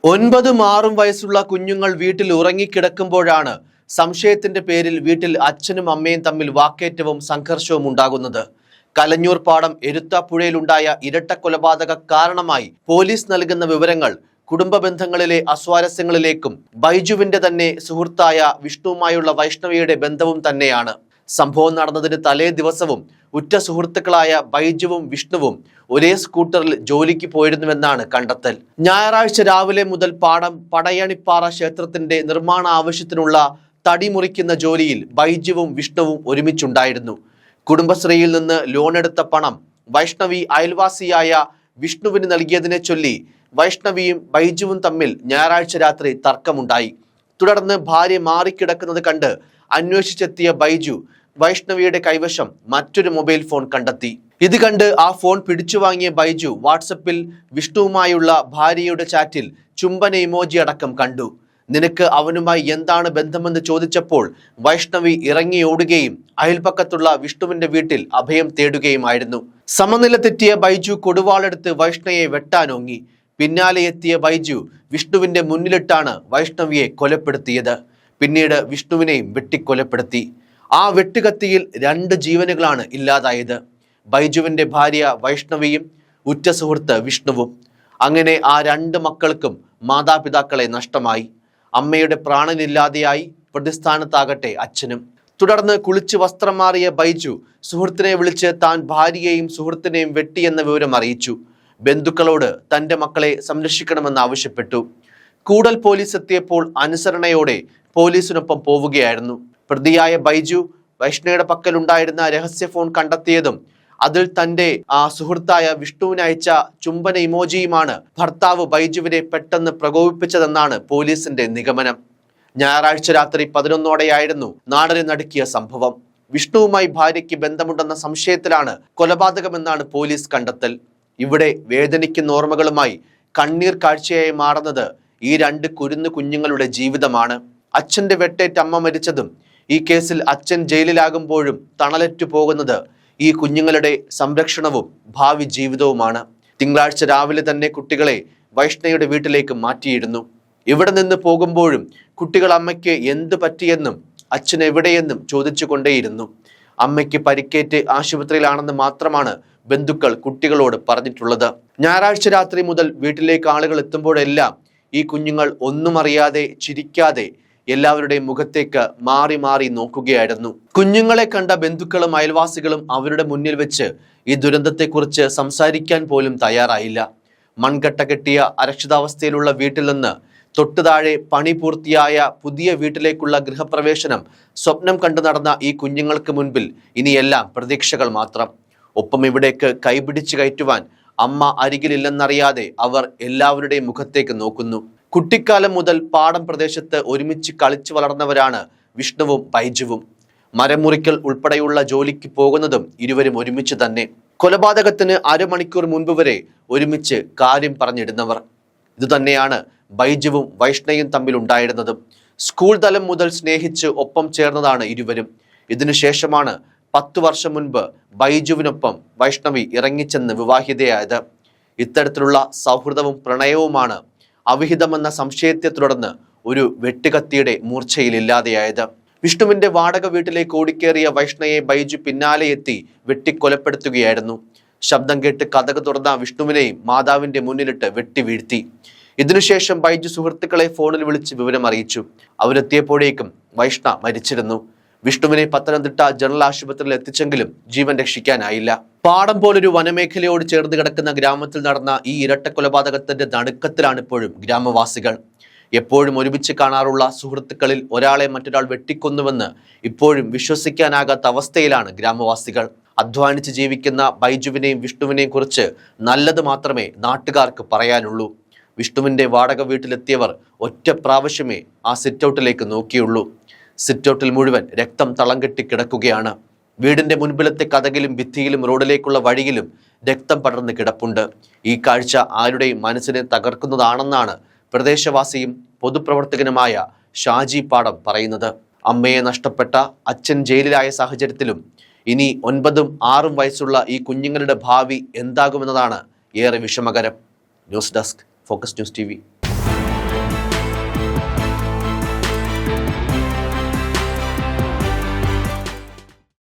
9ഉം 6ഉം വയസ്സുള്ള കുഞ്ഞുങ്ങൾ വീട്ടിൽ ഉറങ്ങിക്കിടക്കുമ്പോഴാണ് സംശയത്തിന്റെ പേരിൽ വീട്ടിൽ അച്ഛനും അമ്മയും തമ്മിൽ വാക്കേറ്റവും സംഘർഷവും ഉണ്ടാകുന്നത്. കലഞ്ഞൂർ പാടം എരുത്താപ്പുഴയിലുണ്ടായ ഇരട്ട കൊലപാതക കാരണമായി പോലീസ് നൽകുന്ന വിവരങ്ങൾ കുടുംബ ബന്ധങ്ങളിലെ അസ്വാരസ്യങ്ങളിലേക്കും ബൈജുവിന്റെ തന്നെ സുഹൃത്തായ വിഷ്ണുവുമായുള്ള വൈഷ്ണവിയുടെ ബന്ധവും തന്നെയാണ്. സംഭവം നടന്നതിന് തലേ ദിവസവും ഉറ്റ സുഹൃത്തുക്കളായ ബൈജുവും വിഷ്ണുവും ഒരേ സ്കൂട്ടറിൽ ജോലിക്ക് പോയിരുന്നുവെന്നാണ് കണ്ടെത്തൽ. ഞായറാഴ്ച രാവിലെ മുതൽ പാടം പടയണിപ്പാറ ക്ഷേത്രത്തിന്റെ നിർമ്മാണ ആവശ്യത്തിനുള്ള തടി മുറിക്കുന്ന ജോലിയിൽ ബൈജുവും വിഷ്ണുവും ഒരുമിച്ചുണ്ടായിരുന്നു. കുടുംബശ്രീയിൽ നിന്ന് ലോണെടുത്ത പണം വൈഷ്ണവി അയൽവാസിയായ വിഷ്ണുവിന് നൽകിയതിനെ ചൊല്ലി വൈഷ്ണവിയും ബൈജുവും തമ്മിൽ ഞായറാഴ്ച രാത്രി തർക്കമുണ്ടായി. തുടർന്ന് ഭാര്യ മാറിക്കിടക്കുന്നത് കണ്ട് അന്വേഷിച്ചെത്തിയ ബൈജു വൈഷ്ണവിയുടെ കൈവശം മറ്റൊരു മൊബൈൽ ഫോൺ കണ്ടെത്തി. ഇത് കണ്ട് ആ ഫോൺ പിടിച്ചുവാങ്ങിയ ബൈജു വാട്സപ്പിൽ വിഷ്ണുവുമായുള്ള ഭാര്യയുടെ ചാറ്റിൽ ചുംബന ഇമോജി അടക്കം കണ്ടു. നിനക്ക് അവനുമായി എന്താണ് ബന്ധമെന്ന് ചോദിച്ചപ്പോൾ വൈഷ്ണവി ഇറങ്ങിയോടുകയും അയൽപക്കത്തുള്ള വിഷ്ണുവിന്റെ വീട്ടിൽ അഭയം തേടുകയുമായിരുന്നു. സമനില തെറ്റിയ ബൈജു കൊടുവാളെടുത്ത് വൈഷ്ണവിയെ വെട്ടാനോങ്ങി. പിന്നാലെ എത്തിയ ബൈജു വിഷ്ണുവിന്റെ മുന്നിലിട്ടാണ് വൈഷ്ണവിയെ കൊലപ്പെടുത്തിയത്. പിന്നീട് വിഷ്ണുവിനെയും വെട്ടിക്കൊലപ്പെടുത്തി. ആ വെട്ടുകത്തിയിൽ 2 ജീവനുകളാണ് ഇല്ലാതായത്. ബൈജുവിന്റെ ഭാര്യ വൈഷ്ണവിയും ഉറ്റ സുഹൃത്ത് വിഷ്ണുവും. അങ്ങനെ ആ 2 മക്കൾക്കും മാതാപിതാക്കളെ നഷ്ടമായി. അമ്മയുടെ പ്രാണനില്ലാതെയായി. പ്രതിസ്ഥാനത്താകട്ടെ അച്ഛനും. തുടർന്ന് കുളിച്ച് വസ്ത്രം മാറിയ ബൈജു സുഹൃത്തിനെ വിളിച്ച് താൻ ഭാര്യയെയും സുഹൃത്തിനെയും വെട്ടിയെന്ന വിവരം അറിയിച്ചു. ബന്ധുക്കളോട് തന്റെ മക്കളെ സംരക്ഷിക്കണമെന്ന് ആവശ്യപ്പെട്ടു. കൂടൽ പോലീസ് എത്തിയപ്പോൾ അനുസരണയോടെ പോലീസിനൊപ്പം പോവുകയായിരുന്നു. പ്രതിയായ ബൈജു വൈഷ്ണവിയുടെ പക്കലുണ്ടായിരുന്ന രഹസ്യ ഫോൺ കണ്ടെത്തിയതും അതിൽ തന്റെ സുഹൃത്തായ വിഷ്ണുവിന് അയച്ച ചുംബന ഇമോജിയുമാണ് ഭർത്താവ് ബൈജുവിനെ പെട്ടെന്ന് പ്രകോപിപ്പിച്ചതെന്നാണ് പോലീസിന്റെ നിഗമനം. ഞായറാഴ്ച രാത്രി 11ഓടെയായിരുന്നു നാടിനെ നടുക്കിയ സംഭവം. വിഷ്ണുവുമായി ഭാര്യയ്ക്ക് ബന്ധമുണ്ടെന്ന സംശയത്തിലാണ് കൊലപാതകമെന്നാണ് പോലീസ് കണ്ടെത്തൽ. ഇവിടെ വേദനിക്കുന്ന ഓർമ്മകളുമായി കണ്ണീർ കാഴ്ചയായി മാറുന്നത് ഈ 2 കുരുന്നു കുഞ്ഞുങ്ങളുടെ ജീവിതമാണ്. അച്ഛന്റെ വെട്ടേറ്റ് അമ്മ മരിച്ചതും ഈ കേസിൽ അച്ഛൻ ജയിലിലാകുമ്പോഴും തണലറ്റു പോകുന്നത് ഈ കുഞ്ഞുങ്ങളുടെ സംരക്ഷണവും ഭാവി ജീവിതവുമാണ്. തിങ്കളാഴ്ച രാവിലെ തന്നെ കുട്ടികളെ വൈഷ്ണവിയുടെ വീട്ടിലേക്ക് മാറ്റിയിരുന്നു. ഇവിടെ നിന്ന് പോകുമ്പോഴും കുട്ടികൾ അമ്മയ്ക്ക് എന്ത് പറ്റിയെന്നും അച്ഛൻ എവിടെയെന്നും ചോദിച്ചു കൊണ്ടേയിരുന്നു. അമ്മയ്ക്ക് പരിക്കേറ്റ് ആശുപത്രിയിലാണെന്ന് മാത്രമാണ് ബന്ധുക്കൾ കുട്ടികളോട് പറഞ്ഞിട്ടുള്ളത്. ഞായറാഴ്ച രാത്രി മുതൽ വീട്ടിലേക്ക് ആളുകൾ എത്തുമ്പോഴെല്ലാം ഈ കുഞ്ഞുങ്ങൾ ഒന്നും അറിയാതെ ചിരിക്കാതെ എല്ലാവരുടെയും മുഖത്തേക്ക് മാറി മാറി നോക്കുകയായിരുന്നു. കുഞ്ഞുങ്ങളെ കണ്ട ബന്ധുക്കളും അയൽവാസികളും അവരുടെ മുന്നിൽ വെച്ച് ഈ ദുരന്തത്തെക്കുറിച്ച് സംസാരിക്കാൻ പോലും തയ്യാറായില്ല. മൺകട്ട കെട്ടിയ അരക്ഷിതാവസ്ഥയിലുള്ള വീട്ടിൽ നിന്ന് തൊട്ടു താഴെ പണി പൂർത്തിയായ പുതിയ വീട്ടിലേക്കുള്ള ഗൃഹപ്രവേശനം സ്വപ്നം കണ്ടു നടന്ന ഈ കുഞ്ഞുങ്ങൾക്ക് മുൻപിൽ ഇനിയെല്ലാം പ്രതീക്ഷകൾ മാത്രം. ഒപ്പം ഇവിടേക്ക് കൈപിടിച്ച് കയറ്റുവാൻ അമ്മ അരികിലില്ലെന്നറിയാതെ അവർ എല്ലാവരുടെയും മുഖത്തേക്ക് നോക്കുന്നു. കുട്ടിക്കാലം മുതൽ പാടം പ്രദേശത്ത് ഒരുമിച്ച് കളിച്ചു വളർന്നവരാണ് വിഷ്ണുവും ബൈജുവും. മരം മുറിക്കൽ ഉൾപ്പെടെയുള്ള ജോലിക്ക് പോകുന്നതും ഇരുവരും ഒരുമിച്ച് തന്നെ. കൊലപാതകത്തിന് അരമണിക്കൂർ മുൻപ് വരെ ഒരുമിച്ച് കാര്യം പറഞ്ഞിടുന്നവർ. ഇതുതന്നെയാണ് ബൈജുവും വൈഷ്ണയും തമ്മിൽ ഉണ്ടായിരുന്നതും. സ്കൂൾ തലം മുതൽ സ്നേഹിച്ച് ഒപ്പം ചേർന്നതാണ് ഇരുവരും. ഇതിനുശേഷമാണ് 10 വർഷം മുൻപ് ബൈജുവിനൊപ്പം വൈഷ്ണവി ഇറങ്ങിച്ചെന്ന് വിവാഹിതയായത്. ഇത്തരത്തിലുള്ള സൗഹൃദവും പ്രണയവുമാണ് അവിഹിതമെന്ന സംശയത്തെ തുടർന്ന് ഒരു വെട്ടുകത്തിയുടെ മൂർച്ചയിലില്ലാതെയായത്. വിഷ്ണുവിന്റെ വാടക വീട്ടിലേക്ക് ഓടിക്കേറിയ വൈഷ്ണയെ ബൈജു പിന്നാലെ എത്തി വെട്ടിക്കൊലപ്പെടുത്തുകയായിരുന്നു. ശബ്ദം കേട്ട് കതക് തുറന്ന വിഷ്ണുവിനെയും മാതാവിന്റെ മുന്നിലിട്ട് വെട്ടി വീഴ്ത്തി. ഇതിനുശേഷം ബൈജു സുഹൃത്തുക്കളെ ഫോണിൽ വിളിച്ച് വിവരം അറിയിച്ചു. അവരെത്തിയപ്പോഴേക്കും വൈഷ്ണ മരിച്ചിരുന്നു. വിഷ്ണുവിനെ പത്തനംതിട്ട ജനറൽ ആശുപത്രിയിൽ എത്തിച്ചെങ്കിലും ജീവൻ രക്ഷിക്കാനായില്ല. പാടം പോലൊരു വനമേഖലയോട് ചേർന്ന് കിടക്കുന്ന ഗ്രാമത്തിൽ നടന്ന ഈ ഇരട്ട കൊലപാതകത്തിന്റെ നടുക്കത്തിലാണ് ഇപ്പോഴും ഗ്രാമവാസികൾ. എപ്പോഴും ഒരുമിച്ച് കാണാറുള്ള സുഹൃത്തുക്കളിൽ ഒരാളെ മറ്റൊരാൾ വെട്ടിക്കൊന്നുവെന്ന് ഇപ്പോഴും വിശ്വസിക്കാനാകാത്ത അവസ്ഥയിലാണ് ഗ്രാമവാസികൾ. അധ്വാനിച്ച് ജീവിക്കുന്ന ബൈജുവിനെയും വിഷ്ണുവിനെയും കുറിച്ച് നല്ലത് മാത്രമേ നാട്ടുകാർക്ക് പറയാനുള്ളൂ. വിഷ്ണുവിന്റെ വാടക വീട്ടിലെത്തിയവർ ഒറ്റ പ്രാവശ്യമേ ആ സിറ്റൗട്ടിലേക്ക് നോക്കിയുള്ളൂ. സിറ്റൗട്ടിൽ മുഴുവൻ രക്തം തളം കെട്ടി കിടക്കുകയാണ്. വീടിന്റെ മുൻപിലത്തെ കതകിലും ഭിത്തിയിലും റോഡിലേക്കുള്ള വഴിയിലും രക്തം പടർന്ന് കിടപ്പുണ്ട്. ഈ കാഴ്ച ആരുടെയും മനസ്സിനെ തകർക്കുന്നതാണെന്നാണ് പ്രദേശവാസിയും പൊതുപ്രവർത്തകനുമായ ഷാജി പാടം പറയുന്നത്. അമ്മയെ നഷ്ടപ്പെട്ട അച്ഛൻ ജയിലിലായ സാഹചര്യത്തിലും ഇനി 9ഉം 6ഉം വയസ്സുള്ള ഈ കുഞ്ഞുങ്ങളുടെ ഭാവി എന്താകുമെന്നതാണ് ഏറെ വിഷമകരം. News desk, focus news TV.